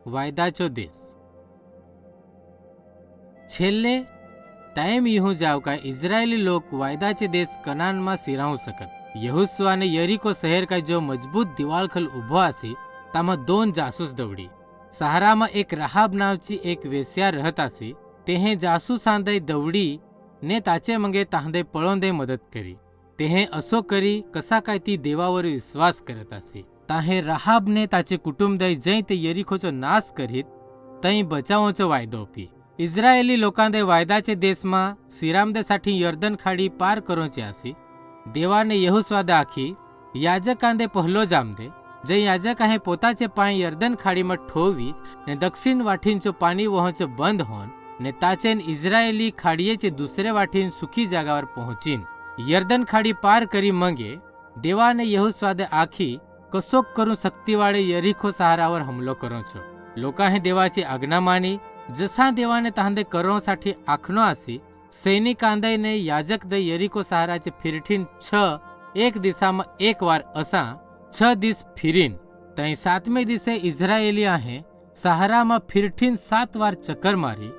वायदाचो देश। छेल्ले टाइम यूं जाव का इजरायली लोग वायदाचे देश कनान में सिराऊ सकत। यहोशुआ ने यरीको शहर का जो मजबूत दिवाळखल उभो आसी तामा 2 जासूस दवडी। सहारा में एक रहाब नावची एक वेश्या रहत आसी। तेहे जासूसांदे दवडी ने ताचे मंगे तांदे पळोन दे मदत करी। तेहे असो करी कसा काय ती देवावर विश्वास करत आसी। ताहे रहाब ने ताचे कुटुंब दय जय ते यरीखोचो नाश करीत तई बचावोचो वायदो अपी। इस्रायली लोकांदे वायदाचे देश में सिरामदेसाठी यर्दन खाड़ी पार करोची आसी। देवाने यहोशुआदे आखी याजकांदे पहलो जाम दे। जे याजक आहे पोताचे पाय यर्दन खाड़ी में ठोवी ने दक्षिण वाठींचो पाणी वहोचो बंद होन ने ताचेन इस्रायली खाड़ीयेचे दुसरे वाठीन सुखी जागावर पहुंचीन यर्दन खाड़ी पार करी मंगे देवाने यहोशुआदे आखी कसोक करून सक्तीवाळे यरीखो सहारावर हमलो करो छो। लोकांहे देवाची आज्ञा मानी जसा देवाने तांदे करोसाठी आखनो आसी। सैनिकांदे याजक दे यरीको सहाराचे फिरठीन 1 दिवसाમાં 1 વાર असा 6 दिस फिरीन। तई 7मे दिसे इस्रायली आहे सहाराમાં फिरठीन 7 વાર चक्कर मारी।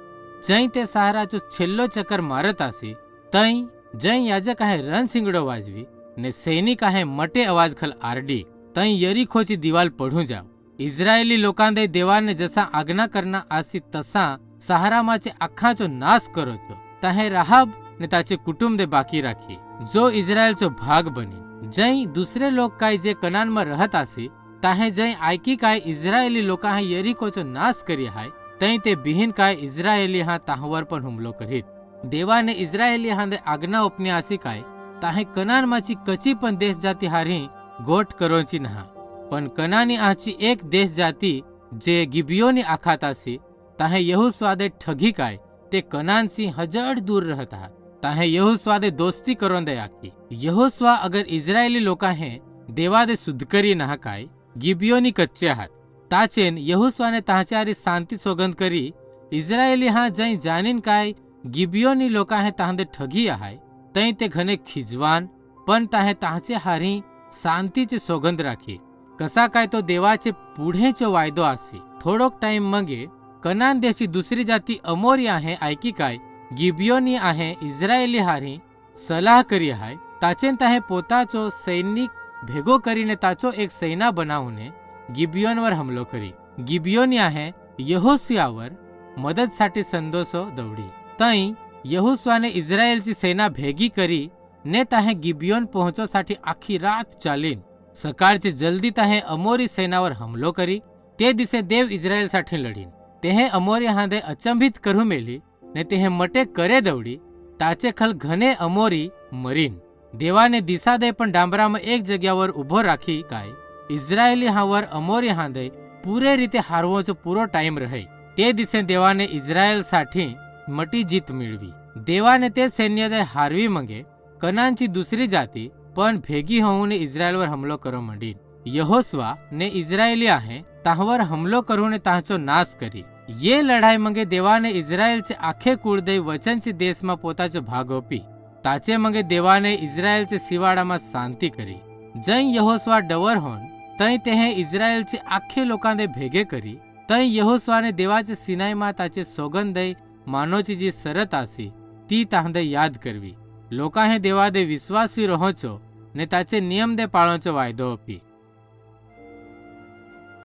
जई ते सहाराचो छेल्लो चक्कर मारत आसी तई जई याजक आहे रणसिंगडो वाजवी ने सैनिक आहे मटे अवाज खल आरडी तई यरीखोची दिवाल पडून जाव। इस्रायली लोकांदे देवाने जसा आज्ञा करना आसी तसा सहारामाचे आखाचो नाश करो छो। ताहे रहाब ने ताचे कुटुंब दे बाकी राखी जो इस्रायलचो भाग बनी। जई दूसरे लोग काय जे कनान में रहत आसी ताहे जई आयकी काय इस्रायली लोका हा यरीखोचो नाश करी हाय तई ते बिहीन काय इस्रायली हा ताहवर पण हुमलो करीत। देवाने इस्रायली हांदे आज्ञा उपनी आसी काय ताहे कनान माची कची पण देश जाती हारी गोट करोची नहा। पण कनानी आची एक देश जाती जे गिबियोनी आखात आसी ताहे यहोशुआदे ठगी काय ते कनानसी हजड़ दूर रहता। ताहे यहोशुआदे दोस्ती करोन दे आखी। यहोशुआ अगर इस्रायली लोका है देवादे शुद्ध करी नहा काय गिबियोनी कच्चे हात ताचेन यहोशुआने ताहाचारी शांति सौगंध करी। इस्रायली हा जई जानीन काय गिबियोनी लोका है ताहंदे ठगी आहाय तई ते घने खिजवान पण ताहे ताहाचे हारी शांतीचे सौगंध राखी। कसा काय तो देवाचे पुढेचो वायदो आसी। थोडोक टाइम मंगे कनान देशी दुसरी जाती अमोरी आहे आयकी काय गिबियोनी आहे इस्रायली हारी सलाह करी हाय ताचेन ताहे पोताचो सैनिक भेगो करीने ताचो एक सेना बनावूने गिबियोनवर हमलो करी। गिबियोनी आहे यहोशुआवर मदतसाठी संदोसो दवडी। तई यहोशुआने इस्रायलची सेना भेगी करी ने ताहे गिबियोन पहुंचोसाठी आखी रात चालीन। सकाळचे जल्दी ताहे अमोरी सेनावर हमलो करी। ते दिसे देव इस्रायल साठी लढीन। तेहे अमोरी हांदे अचंभित करू मेली ने तेहे मटे करे दवडी ताचे खल घने अमोरी मरीन। देवाने दिसा दे पण डांबरा में एक जग्यावर उभो राखी काय इस्रायली हावर अमोरी हांदे पूरे रीते हारवोचो पूरो टाइम रहे। ते दिसे देवाने इस्रायल साठी मटी जीत मिळवी। देवाने ते सैन्य हारवी मंगे कनानची दुसरी जाती पण भेगी होऊन इस्रायलवर हमलो करो मंडीन। यहोशुआ ने इस्रायली आहे ताहवर हमलो करूने ताहचो नाश करी। ये लढाई मंगे देवाने इस्रायलचे आखे कुळदे वचनचे देश में पोताचो भाग ओपी। ताचे मंगे देवाने इस्रायलचे सिवाडा में शांती करी। जई यहोशुआ डवर होन तई तेहे इस्रायलचे आखे लोकांदे भेगे करी। तई यहोशुआने देवाचे सिनाई मा ताचे सौगंध दे मानोची जी सरत आसी ती ताहंदे याद करवी। लोका हे देवादे विश्वासी रहोचो ने ताचे नियम दे पाळोचो वायदो अपी।